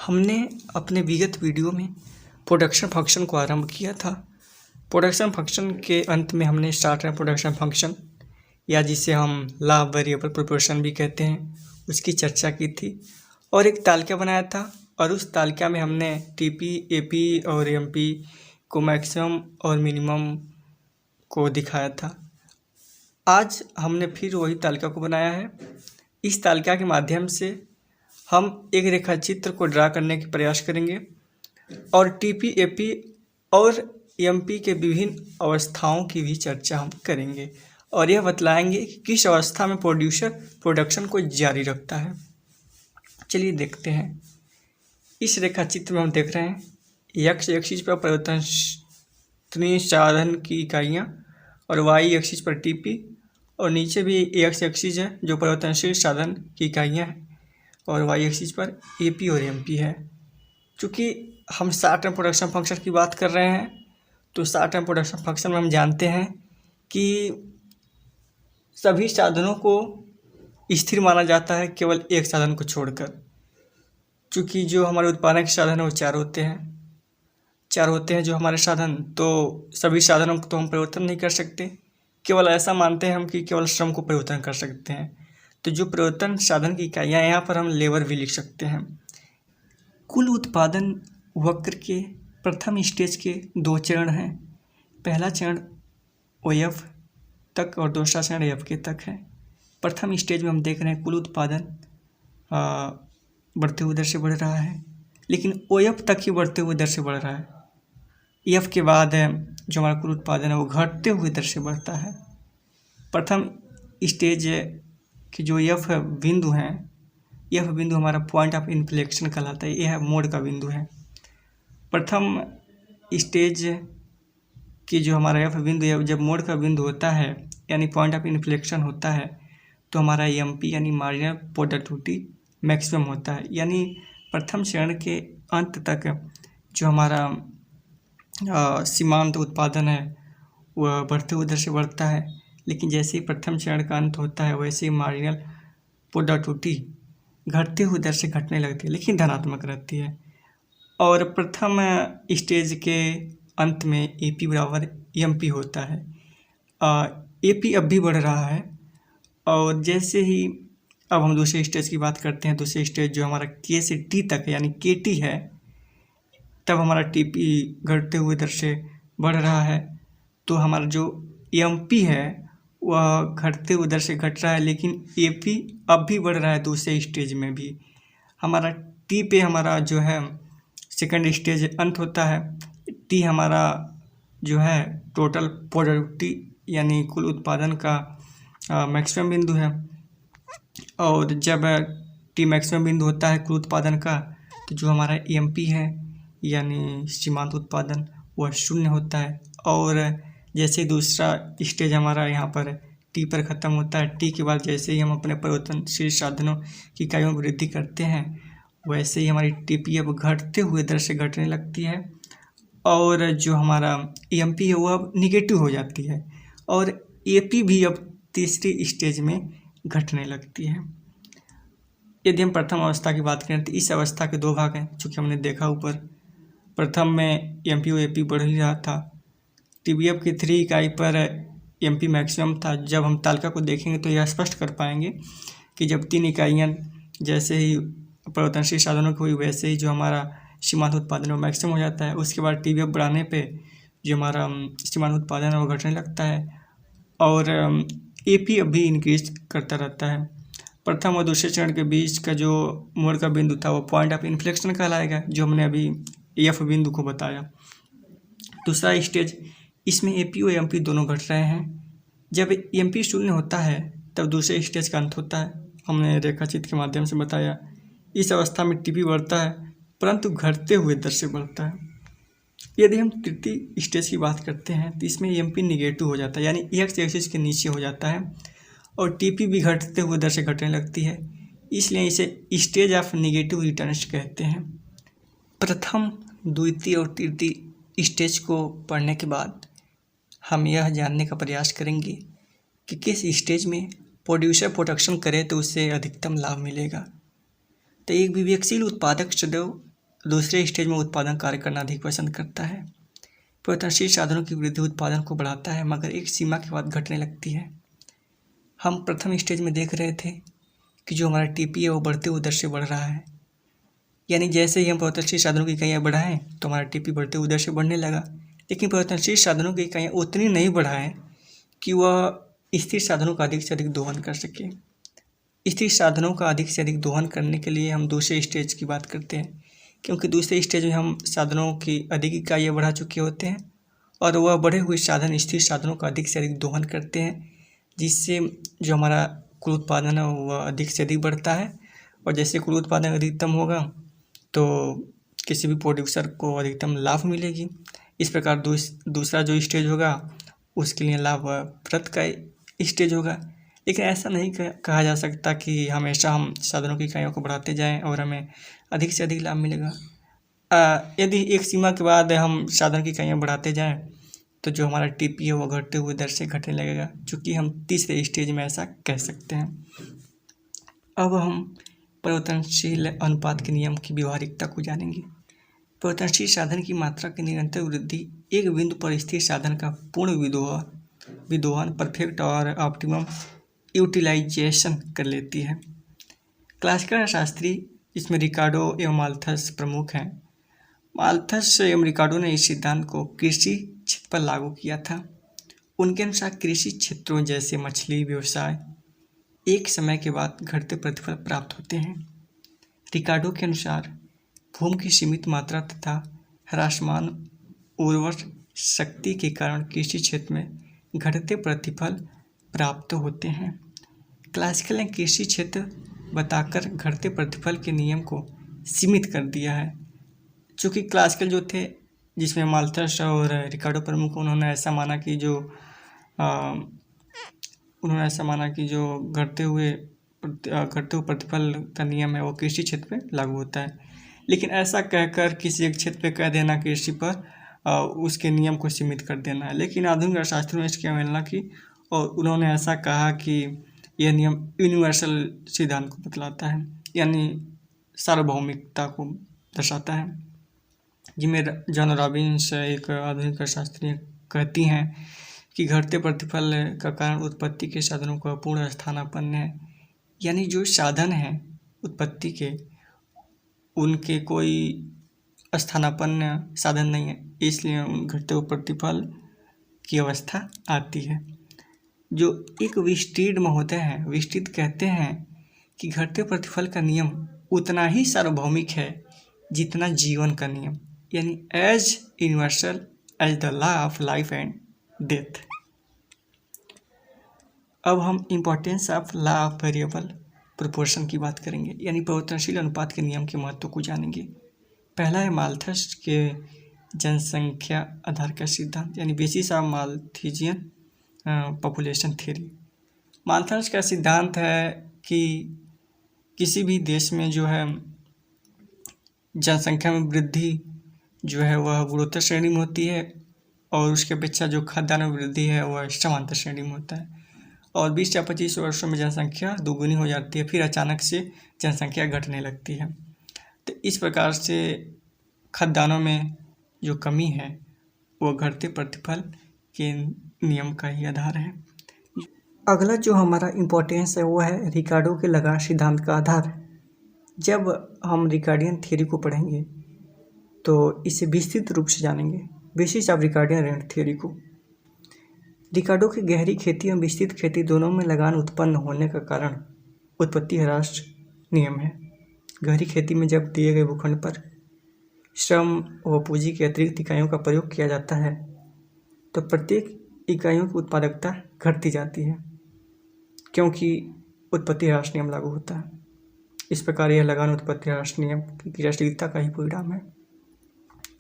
हमने अपने विगत वीडियो में प्रोडक्शन फंक्शन को आरंभ किया था। प्रोडक्शन फंक्शन के अंत में हमने स्टार्टर प्रोडक्शन फंक्शन या जिसे हम लॉ ऑफ वेरिएबल प्रोपोर्शन भी कहते हैं उसकी चर्चा की थी और एक तालिका बनाया था और उस तालिका में हमने टीपी, एपी और एमपी को मैक्सिमम और मिनिमम को दिखाया था। आज हमने फिर वही तालिका को बनाया है। इस तालिका के माध्यम से हम एक रेखाचित्र को ड्रा करने के प्रयास करेंगे और टीपी, एपी और एमपी के विभिन्न अवस्थाओं की भी चर्चा हम करेंगे और यह बतलाएंगे कि किस अवस्था में प्रोड्यूसर प्रोडक्शन को जारी रखता है। चलिए देखते हैं। इस रेखाचित्र में हम देख रहे हैं एक्स एक्सिस पर परिवर्तनशील साधन की इकाइयाँ और वाई एक्सिस पर टीपी और नीचे भी एक्स एक्सिस है जो परिवर्तनशील साधन की इकाइयाँ हैं और वाई एक्सिस पर एपी और एमपी है। चूँकि हम शॉर्ट टर्म प्रोडक्शन फंक्शन की बात कर रहे हैं तो शॉर्ट टर्म प्रोडक्शन फंक्शन में हम जानते हैं कि सभी साधनों को स्थिर माना जाता है केवल एक साधन को छोड़कर। चूँकि जो हमारे उत्पादन के साधन है वो चार होते हैं जो हमारे साधन, तो सभी साधनों को तो हम परिवर्तन नहीं कर सकते। केवल ऐसा मानते हैं हम कि केवल श्रम को परिवर्तन कर सकते हैं। तो जो परिवर्तन साधन की इकाइयाँ यहाँ पर हम लेबर भी लिख सकते हैं। कुल उत्पादन वक्र के प्रथम स्टेज के दो चरण हैं। पहला चरण OF तक और दूसरा चरण AF के तक है। प्रथम स्टेज में हम देख रहे हैं कुल उत्पादन बढ़ते हुए दर से बढ़ रहा है, लेकिन OF तक ही बढ़ते हुए दर से बढ़ रहा है। AF के बाद जो हमारा कुल उत्पादन है वो घटते हुए दर से बढ़ता है। प्रथम स्टेज की जो F बिंदु हैं, यह बिंदु हमारा पॉइंट ऑफ इन्फ्लेक्शन कहलाता है। यह मोड़ का बिंदु है। प्रथम स्टेज की जो हमारा F बिंदु है जब मोड़ का बिंदु होता है यानी पॉइंट ऑफ इन्फ्लेक्शन होता है तो हमारा MP यानी मार्जिनल प्रोडक्टिविटी मैक्सिमम होता है। यानी प्रथम चरण के अंत तक जो हमारा सीमांत उत्पादन है वह बढ़ते हुए दर से बढ़ता है, लेकिन जैसे ही प्रथम चरण का अंत होता है वैसे ही मार्जिनल प्रोडक्टिविटी घटते हुए दर से घटने लगती है, लेकिन धनात्मक रहती है। और प्रथम स्टेज के अंत में AP बराबर MP होता है। AP अब भी बढ़ रहा है और जैसे ही अब हम दूसरे स्टेज की बात करते हैं। दूसरे स्टेज जो हमारा K से T तक है यानी KT है, तब हमारा TP घटते हुए दर से बढ़ रहा है। तो हमारा जो MP है वह घटते हुए दर से घट रहा है, लेकिन AP अब भी बढ़ रहा है दूसरे स्टेज में भी। हमारा T पे हमारा जो है सेकंड स्टेज अंत होता है। T हमारा जो है टोटल प्रोडक्टिविटी यानी कुल उत्पादन का मैक्सिमम बिंदु है और जब T मैक्सिमम बिंदु होता है कुल उत्पादन का तो जो हमारा MP है यानी सीमांत उत्पादन वह शून्य होता है। और जैसे दूसरा स्टेज हमारा यहाँ पर T पर ख़त्म होता है, T के बाद जैसे ही हम अपने परिवर्तनशील साधनों की इकाइयों में वृद्धि करते हैं वैसे ही हमारी TP अब घटते हुए दर से घटने लगती है और जो हमारा MP है वो अब निगेटिव हो जाती है और AP भी अब तीसरी स्टेज में घटने लगती है। यदि हम प्रथम अवस्था की बात करें तो इस अवस्था के दो भाग हैं। चूँकि हमने देखा ऊपर प्रथम में MP और AP बढ़ ही रहा था। TBF की 3 इकाई पर MP मैक्सिमम था। जब हम तालिका को देखेंगे तो यह स्पष्ट कर पाएंगे कि जब 3 इकाइयाँ जैसे ही परिवर्तनशील साधनों की हुई वैसे ही जो हमारा सीमांत उत्पादन वो मैक्सिमम हो जाता है। उसके बाद TBF बढ़ाने पे जो हमारा सीमांत उत्पादन है वो घटने लगता है और AP अभी इंक्रीज करता रहता है। प्रथम और दूसरे चरण के बीच का जो मोड़ का बिंदु था वो पॉइंट ऑफ इन्फ्लेक्शन कहलाएगा, जो हमने अभी F बिंदु को बताया। दूसरा स्टेज, इसमें AP और MP दोनों घट रहे हैं। जब MP शून्य होता है तब दूसरे स्टेज का अंत होता है। हमने रेखाचित्र के माध्यम से बताया। इस अवस्था में TP बढ़ता है परंतु घटते हुए दर से बढ़ता है। यदि हम तृतीय स्टेज की बात करते हैं तो इसमें MP निगेटिव हो जाता है यानी X एक्सिस के नीचे हो जाता है और TP भी घटते हुए दर से घटने लगती है, इसलिए इसे स्टेज ऑफ निगेटिव रिटर्न्स कहते हैं। प्रथम, द्वितीय और तृतीय स्टेज को पढ़ने के बाद हम यह जानने का प्रयास करेंगे कि किस स्टेज में प्रोड्यूसर प्रोडक्शन करे तो उससे अधिकतम लाभ मिलेगा। तो एक विवेकशील उत्पादक सदैव दूसरे स्टेज में उत्पादन कार्य करना अधिक पसंद करता है। परिवर्तनशील साधनों की वृद्धि उत्पादन को बढ़ाता है, मगर एक सीमा के बाद घटने लगती है। हम प्रथम स्टेज में देख रहे थे कि जो हमारा टीपी है वो बढ़ते हुए दर से बढ़ रहा है, यानी जैसे ही हम परिवर्तनशील साधनों की इकाइयाँ बढ़ाएं तो हमारा टीपी बढ़ते हुए दर से बढ़ने लगा। लेकिन परिवर्तनशील साधनों की इकाइयाँ उतनी नहीं बढ़ाएं कि वह स्थिर साधनों का अधिक से अधिक दोहन कर सके। स्थिर साधनों का अधिक से अधिक दोहन करने के लिए हम दूसरे स्टेज की बात करते हैं, क्योंकि दूसरे स्टेज में हम साधनों की अधिक इकाइयाँ बढ़ा चुके होते हैं और वह बढ़े हुए साधन स्थिर साधनों का अधिक से अधिक दोहन करते हैं, जिससे जो हमारा कुल उत्पादन है वह अधिक से अधिक बढ़ता है। और जैसे कुल उत्पादन अधिकतम होगा तो किसी भी प्रोड्यूसर को अधिकतम लाभ मिलेगी। इस प्रकार दूसरा जो स्टेज होगा उसके लिए लाभप्रद का स्टेज होगा। लेकिन ऐसा नहीं कहा जा सकता कि हमेशा हम साधनों की इकाइयों को बढ़ाते जाएं और हमें अधिक से अधिक लाभ मिलेगा। यदि एक सीमा के बाद हम साधन की इकाइयाँ बढ़ाते जाएं तो जो हमारा टीपी है वो घटते हुए दर से घटने लगेगा, चूँकि हम तीसरे स्टेज में ऐसा कह सकते हैं। अब हम परिवर्तनशील अनुपात के नियम की व्यवहारिकता को जानेंगे। परिवर्तनशील साधन की मात्रा की निरंतर वृद्धि एक बिंदु पर स्थिर साधन का पूर्ण विदोहन परफेक्ट और ऑप्टिमम यूटिलाइजेशन कर लेती है। क्लासिकल शास्त्री इसमें रिकार्डो एवं माल्थस प्रमुख हैं। माल्थस एवं रिकार्डो ने इस सिद्धांत को कृषि क्षेत्र पर लागू किया था। उनके अनुसार कृषि क्षेत्रों जैसे मछली व्यवसाय एक समय के बाद घटते प्रतिफल प्राप्त होते हैं। रिकार्डो के अनुसार भूमि की सीमित मात्रा तथा ह्रासमान उर्वर शक्ति के कारण कृषि क्षेत्र में घटते प्रतिफल प्राप्त होते हैं। क्लासिकल ने कृषि क्षेत्र बताकर घटते प्रतिफल के नियम को सीमित कर दिया है। चूँकि क्लासिकल जो थे, जिसमें माल्थस और रिकार्डो प्रमुख, उन्होंने ऐसा माना कि जो घटते हुए प्रतिफल का नियम है वो कृषि क्षेत्र पे लागू होता है। लेकिन ऐसा कहकर किसी एक क्षेत्र पे कह देना कृषि पर उसके नियम को सीमित कर देना है। लेकिन आधुनिक अर्थशास्त्रियों ने इसकी अवहेलना की और उन्होंने ऐसा कहा कि यह नियम यूनिवर्सल सिद्धांत को बतलाता है, यानी सार्वभौमिकता को दर्शाता है, जिनमें जॉन रॉबिन्स एक आधुनिक अर्थशास्त्री कहती हैं कि घटते प्रतिफल का कारण उत्पत्ति के साधनों का पूर्ण स्थानापन्न है, यानी जो साधन हैं उत्पत्ति के उनके कोई स्थानापन्न साधन नहीं है, इसलिए घटते हुए प्रतिफल की अवस्था आती है। जो एक विस्टीड महोदय हैं, विस्टीड कहते हैं कि घटते प्रतिफल का नियम उतना ही सार्वभौमिक है जितना जीवन का नियम, यानी as universal as the law of life and death. अब हम importance of law of variable proportion की बात करेंगे, यानी परिवर्तनशील अनुपात के नियम के महत्व को जानेंगे। पहला है माल्थस के जनसंख्या आधार का सिद्धांत, यानी basis of Malthusian population theory. Malthus का सिद्धांत है कि किसी भी देश में जो है जनसंख्या में वृद्धि जो है वह गुणोत्तर श्रेणी में होती है और उसके अपेक्षा जो खाद्यान्न में वृद्धि है वह समांतर श्रेणी में होता है। और 20 या 25 वर्षों में जनसंख्या दोगुनी हो जाती है, फिर अचानक से जनसंख्या घटने लगती है। तो इस प्रकार से खाद्यान्नों में जो कमी है वो घटते प्रतिफल के नियम का ही आधार है। अगला जो हमारा इम्पोर्टेंस है वो है रिकार्डो के लगान सिद्धांत का आधार। जब हम रिकार्डियन थ्योरी को पढ़ेंगे तो इसे विस्तृत रूप से जानेंगे, basis of Ricardian rent theory को। रिकार्डो की गहरी खेती और विस्तृत खेती दोनों में लगान उत्पन्न होने का कारण उत्पत्ति ह्रास नियम है। गहरी खेती में जब दिए गए भूखंड पर श्रम व पूंजी की अतिरिक्त इकाइयों का प्रयोग किया जाता है तो प्रत्येक इकाइयों की उत्पादकता घटती जाती है, क्योंकि उत्पत्ति ह्रास नियम लागू होता है। इस प्रकार यह लगान उत्पत्ति ह्रास नियम की क्रियाशीलता का ही परिणाम है।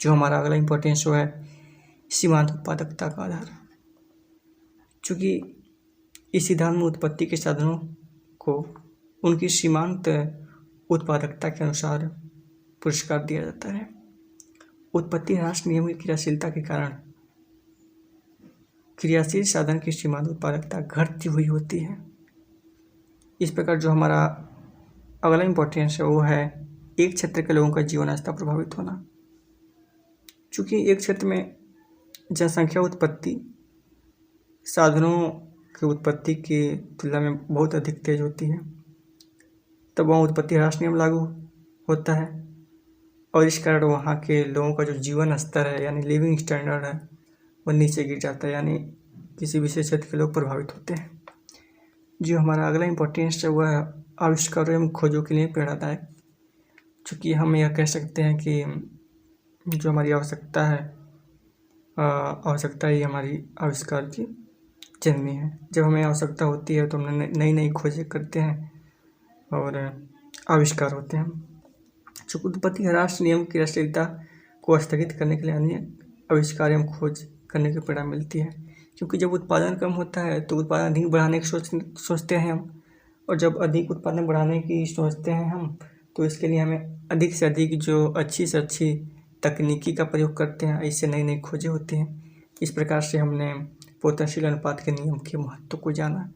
जो हमारा अगला इम्पोर्टेंस वो है सीमांत उत्पादकता का आधार। चूँकि इस सिद्धांत में उत्पत्ति के साधनों को उनकी सीमांत उत्पादकता के अनुसार पुरस्कार दिया जाता है। उत्पत्ति ह्रास नियम की क्रियाशीलता के कारण क्रियाशील साधन की सीमांत उत्पादकता घटती हुई होती है। इस प्रकार जो हमारा अगला इम्पोर्टेंस है वो है एक क्षेत्र के लोगों का जीवन स्तर प्रभावित होना। चूँकि एक क्षेत्र में जनसंख्या उत्पत्ति साधनों की उत्पत्ति की तुलना में बहुत अधिक तेज होती है, तब वहाँ उत्पत्ति ह्रास नियम लागू होता है और इस कारण वहाँ के लोगों का जो जीवन स्तर है यानी लिविंग स्टैंडर्ड है वो नीचे गिर जाता है, यानी किसी विशेष क्षेत्र के लोग प्रभावित होते हैं। जो हमारा अगला इम्पोर्टेंस है वह है आविष्कारों एवं खोजों के लिए प्रेरणादायक। चूँकि हम यह कह सकते हैं कि जो हमारी आवश्यकता है, आवश्यकता ही हमारी आविष्कार की जननी है। जब हमें आवश्यकता होती है तो हम नई नई खोजें करते हैं और आविष्कार होते हैं। चूँकि उत्पत्ति ह्रास नियम की रचयिता को स्थगित करने के लिए अन्य आविष्कार एवं खोज करने की प्रेरणा मिलती है। क्योंकि जब उत्पादन कम होता है तो उत्पादन अधिक बढ़ाने की सोचते हैं हम, और जब अधिक उत्पादन बढ़ाने की सोचते हैं हम तो इसके लिए हमें अधिक से अधिक जो अच्छी से अच्छी तकनीकी का प्रयोग करते हैं। इससे नई नई खोजें होती हैं। इस प्रकार से हमने पोतेंशियल अनुपात के नियम के महत्व को जाना।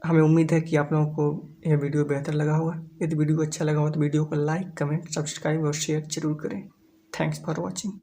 हमें उम्मीद है कि आप लोगों को यह वीडियो बेहतर लगा होगा। यदि वीडियो अच्छा लगा हो तो वीडियो को लाइक, कमेंट, सब्सक्राइब और शेयर जरूर करें। Thanks for watching.